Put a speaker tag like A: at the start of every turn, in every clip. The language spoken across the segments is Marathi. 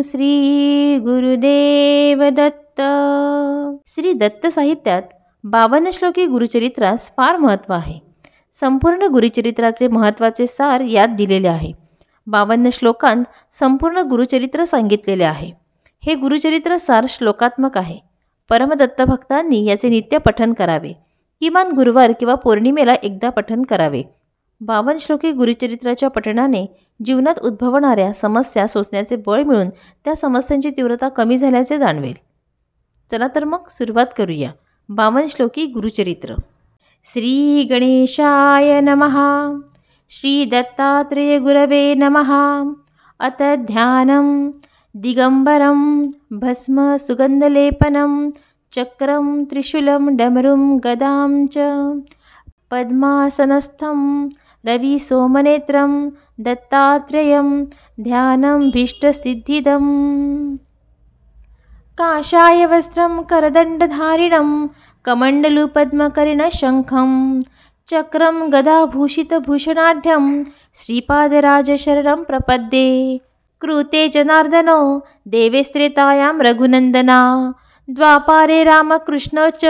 A: श्री गुरुदेव दत्त. श्री दत्त साहित्यात 52 श्लोकी गुरुचरित्रास फार महत्त्व आहे. संपूर्ण गुरुचरित्राचे महत्त्वाचे सार यात दिलेले आहे. 52 श्लोकांत संपूर्ण गुरुचरित्र सांगितलेले आहे. हे गुरुचरित्र सार श्लोकात्मक आहे. परमदत्त भक्तांनी याचे नित्य पठण करावे. किमान गुरुवार किंवा पौर्णिमेला एकदा पठण करावे. 52 श्लोकी गुरुचरित्राच्या पठणाने जीवनात उद्भवणाऱ्या समस्या सोसण्याचे बळ मिळून त्या समस्यांची तीव्रता कमी झाल्याचे जाणवेल. चला तर मग सुरुवात करूया. 52 श्लोकी गुरुचरित्र. श्री गणेशाय नमः. श्री दत्तात्रेय गुरवे नमः. अत ध्यानं दिगंबरं भस्म सुगंधलेपनं चक्रं त्रिशूलं डमरुं गदां च पद्मासनस्थं रवि सोमनेत्रं दत्तात्रेयं ध्यानं भीष्टसिद्धिदम्. काषाय वस्त्रं करदण्डधारिणं कमण्डलुपद्मकर्णशङ्खं चक्रं गदाभूषितभूषणाढ्यं श्रीपादराजशरणं प्रपद्ये. कृते जनार्दनो देवेस्त्रेतायां रघुनन्दना द्वापारे रामकृष्णौ च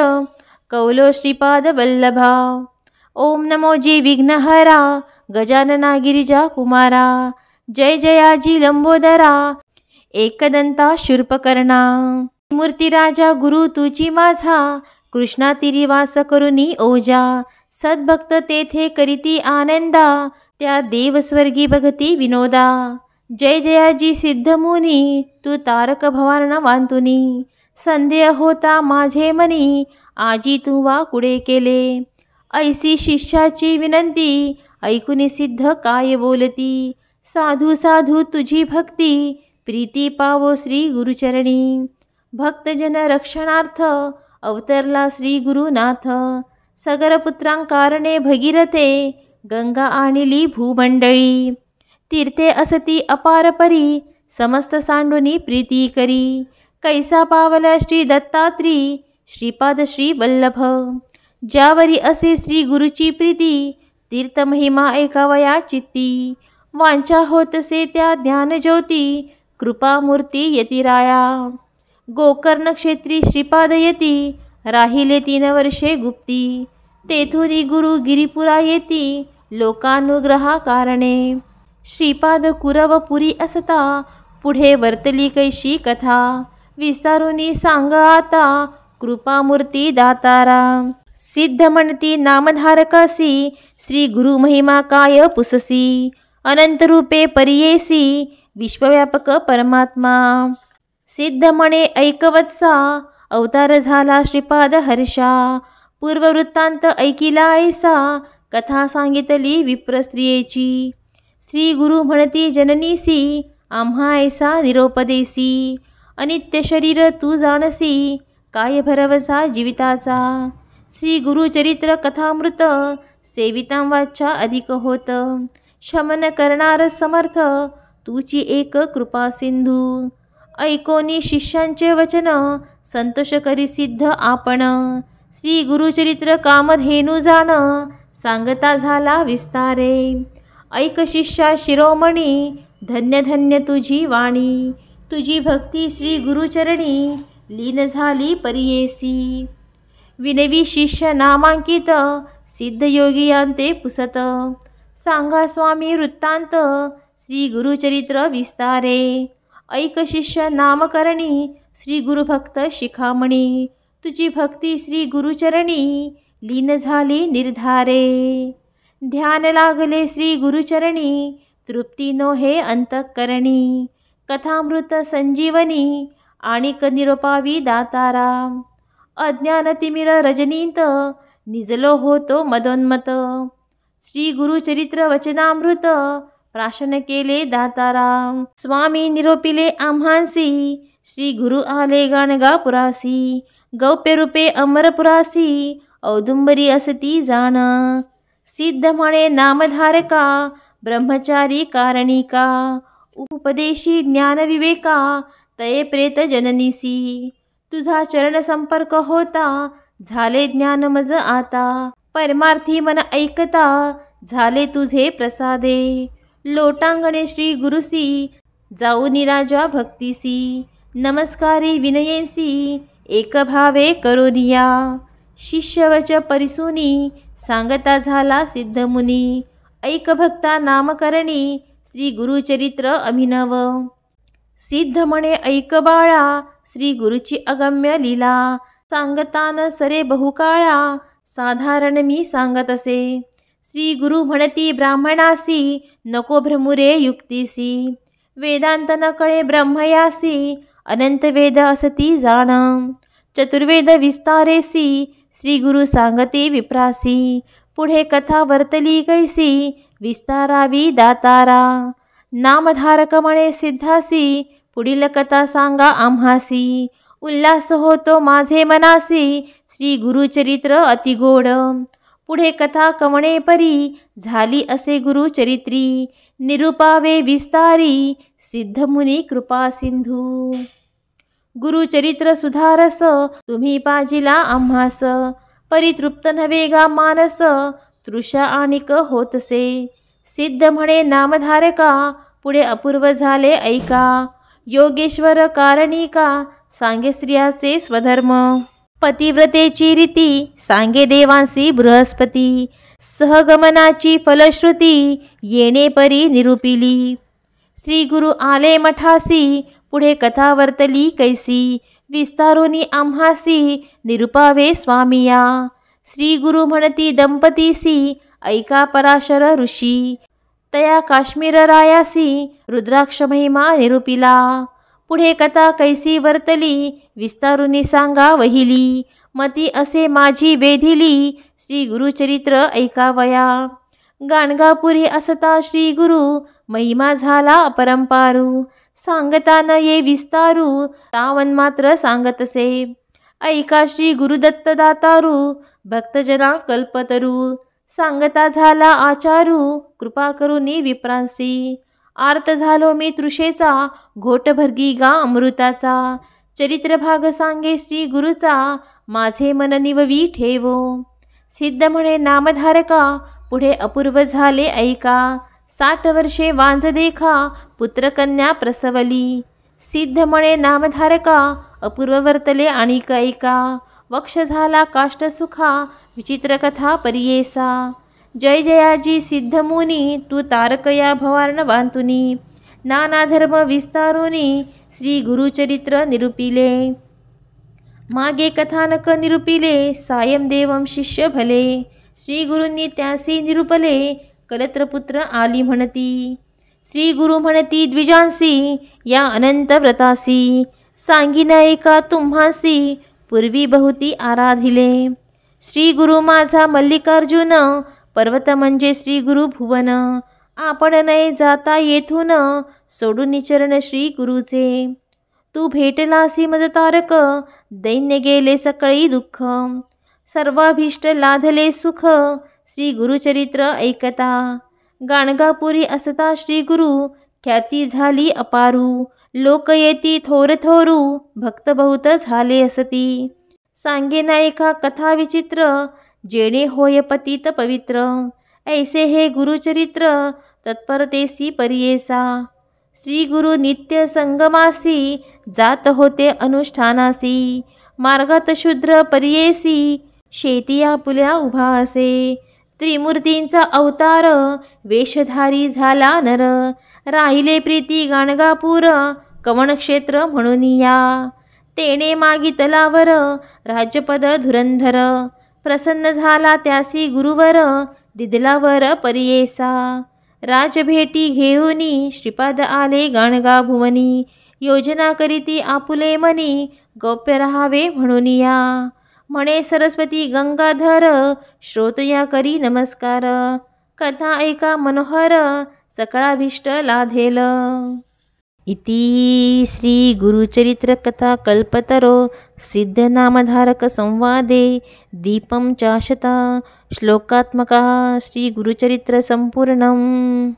A: कौलो श्रीपादवल्लभा. ओम नमो जी विघ्नहरा गजानना गिरिजा कुमारा जय जयाजी लंबोदरा एकदंता शूर्पकर्णा. मूर्तिराजा गुरु तुची माझा कृष्णा तिरी वास करुनी ओजा. सद्भक्त तेथे करीती आनंदा त्या देवस्वर्गी भगती विनोदा. जय जयाजी सिद्धमुनी तू तारक भवाना वांतुनी. संदेह होता माझे मनी आजी तू वा कुडे केले. ऐसी शिष्याची विनंती ऐकुनी सिद्ध काय बोलती. साधू साधू तुझी भक्ती प्रीती पावो श्री गुरुचरणी. भक्तजन रक्षणार्थ अवतरला श्री गुरुनाथ. सगरपुत्रांकारणे भगीरथे गंगा आणली भूमंडळी. तीर्थे असती अपार परी समस्त सांडुनी प्रीती करी. कैसा पावला श्री दत्तात्री श्रीपाद श्री वल्लभ. ज्यावरी असे श्री गुरुची प्रीती तीर्थ महिमा ऐकावया चित्ती. वांछा होतसे त्या ज्ञानज्योती कृपामूर्ती यतिराया. गोकर्ण क्षेत्री श्रीपाद यती राहिले 3 वर्षे गुप्ती. तेथुनी गुरु गिरिपुरा येती लोकानुग्रहा कारणे. श्रीपाद कुरवपुरी असता पुढे वर्तली कैशी कथा. विस्तारुनी सांग आता कृपामूर्ती दातारा. सिद्ध म्हणती नामधारकासी श्री गुरु महिमा काय पुससी. अनंत रूपे परियेसी विश्वव्यापक परमात्मा. सिद्ध म्हणे ऐकवत्सा अवतार झाला श्रीपाद हर्षा. पूर्ववृत्तांत ऐकिला ऐसा कथा सांगितली विप्रस्त्रियेची. श्री गुरु म्हणती जननीसी आम्हा ऐसा निरोपदेसी. अनित्य शरीर तू जाणसी काय भरवसा जीविताचा. श्री गुरुचरित्र कथामृत सेवितां वाचा अधिक होत. शमन करणार समर्थ तुची एक कृपा सिंधू. ऐकोनी शिष्यांचे वचन संतोष करी सिद्ध आपण. श्री गुरुचरित्र कामधेनू जाण सांगता झाला विस्तारे. ऐक शिष्या शिरोमणी धन्य धन्य तुझी वाणी. तुझी भक्ती श्री गुरुचरणी लीन झाली परियेसी. विनवी शिष्य नामांकित सिद्ध योगियांते पुसत. सांगा स्वामी वृत्तांत श्री गुरुचरित्र विस्तारे. ऐक शिष्य नामकरणी श्री गुरुभक्त शिखामणी. तुझी भक्ती श्री गुरुचरणी लीन झाली निर्धारे. ध्यान लागले श्री गुरुचरणी तृप्ती नो हे अंतःकरणी. कथामृत संजीवनी आणिक निरोपावी दातारा. अज्ञान तिमिर रजनींत निजलो होतो मदोन्मत. श्री गुरुचरित्र वचनामृत प्राशन केले दातारा. स्वामी निरोपिले आम्हांसी श्री गुरु आले गाणगापुरासी. गौप्य रूपे अमरपुरासी औदुंबरी असती जाण. सिद्ध म्हणे नामधारका ब्रह्मचारी कारणिका. उपदेशी ज्ञानविवेका तये प्रेत जननीसी. तुझा चरण संपर्क होता झाले ज्ञान मज आता. परमार्थी मन ऐकता झाले तुझे प्रसादे. लोटांगणे श्री गुरुसी जाऊनी राजा भक्तीसी, नमस्कारी विनयेसी, एक भावे करोनिया. शिष्यवच परिसुनी, सांगता झाला सिद्धमुनी. ऐक भक्ता नामकरणी, श्री गुरुचरित्र अभिनव. सिद्ध म्हणे ऐक बाळा, श्री गुरुची अगम्य लीला. सांगतान सरे बहुकाळा, साधारण मी सांगत असे. श्री गुरु म्हणती ब्राह्मणासी, नको भ्रमुरे युक्तीसी. वेदांत न कळे ब्रह्मयासी, अनंत वेद असती जाण. चतुर्वेद विस्तारेसी, श्री गुरु सांगते विप्रासी. पुढे कथा वर्तली कैसी, विस्तारावी दातारा. नामधारक म्हणे सिद्धासी, पुढील कथा सांगा आम्हासी. उल्हास होतो माझे मनासी, श्री गुरुचरित्र अतिगोड. पुढे कथा कवणे परी, झाली असे गुरुचरित्री. निरूपावे विस्तारी, सिद्धमुनी कृपा सिंधू. गुरुचरित्र सुधारस, तुम्ही पाजिला आम्हास. परितृप्त नव्हे गा मानस, तृषा आणिक होतसे. सिद्ध म्हणे नामधारका, पुढे अपूर्व झाले ऐका. योगेश्वर कारणिका, सांगे स्त्रियाचे स्वधर्म. पतिव्रतेची रीती, सांगे देवांसी बृहस्पती. सहगमनाची फलश्रुती, येणे परी निरूपिली. श्री गुरु आले मठासी, पुढे कथा वर्तली कैसी. विस्तारोनी आम्हासी, निरूपावे स्वामिया. श्री गुरु म्हणती दंपतीसी, ऐका पराशर ऋषी. तया काश्मीर रायासी, रुद्राक्ष महिमा निरूपिला. पुढे कथा कैसी वर्तली, विस्तारुनी सांगा वहिली. मती असे माझी वेधिली, श्री गुरुचरित्र ऐकावया. गाणगापुरी असता श्री गुरु, महिमा झाला अपरंपारू. सांगता न ये विस्तारू, तावन मात्र सांगतसे. ऐका श्री गुरुदत्त दातारू, भक्तजना कल्पतरू. सांगता झाला आचारू, कृपा करुनी विप्रांसी. आर्त झालो मी तृषेचा, घोट भर्गी गा अमृताचा. चरित्रभाग सांगे श्री गुरुचा, माझे मन निववी ठेवो. सिद्ध म्हणे नामधारका, पुढे अपूर्व झाले ऐका. 60 वर्षे वांज देखा, पुत्रकन्या प्रसवली. सिद्ध म्हणे नामधारका, अपूर्व वर्तले आणिक ऐका. वक्ष झाला काष्ट सुखा, विचित्र कथा परियेसा. जय जयाजी सिद्धमुनी, तू तारकया भवार्ण बांतुनी. नाना धर्म विस्तारुनी, श्री गुरुचरित्र निरूपिले. मागे कथानक निरूपिले, सायं देवं शिष्य भले. श्री गुरूंनी त्यासी निरूपले, कलत्रपुत्र आली म्हणती. श्री गुरु म्हणती द्विजांसी, या अनंत व्रतासी. सांगिन ऐका तुम्हासी, पूर्वी बहुती आराधिले. श्री गुरु माझा मल्लिकार्जुन, पर्वत म्हणजे श्री गुरु भुवन. आपण नाही जाता येथून, सोडून चरण श्री गुरुचे. तू भेटलासी मज तारक, दैन्य गेले सकळी दुःख. सर्वाभीष्ट लाधले सुख, श्री गुरुचरित्र ऐकता. गाणगापुरी असता श्री गुरु, ख्याती झाली अपारू. लोक येती थोर थोरू, भक्त बहुत झाले असती. सांगे नायका कथा विचित्र, जेणे होय पतित पवित्र. ऐसे हे गुरुचरित्र, तत्परतेसी परियेसा. श्री गुरु नित्य संगमासी, जात होते अनुष्ठानासी. मार्गात शूद्र परियेसी, शेती आपुल्या उभा असे. त्रिमूर्तींचा अवतार, वेशधारी झाला नर. राहिले प्रीती गाणगापूर, कवणक्षेत्र म्हणून या. तेणे मागितलावर, राज्यपद धुरंधर. प्रसन्न झाला त्यासी गुरुवर, दिदलावर परियेसा. राजभेटी घेऊनी, श्रीपाद आले गाणगा भुवनी. योजना करीती आपुले मनी, गौप्य राहावे म्हणून या. म्हणे सरस्वती गंगाधर, श्रोतया करी नमस्कार. कथा ऐका मनोहर, सकळाभीष्ट लाधेल. इति श्री गुरुचरित्र कथा कल्पतरो सिद्धनामधारक संवादे दीपं चाशता श्लोकात्मका श्री गुरुचरित्र संपूर्णम्.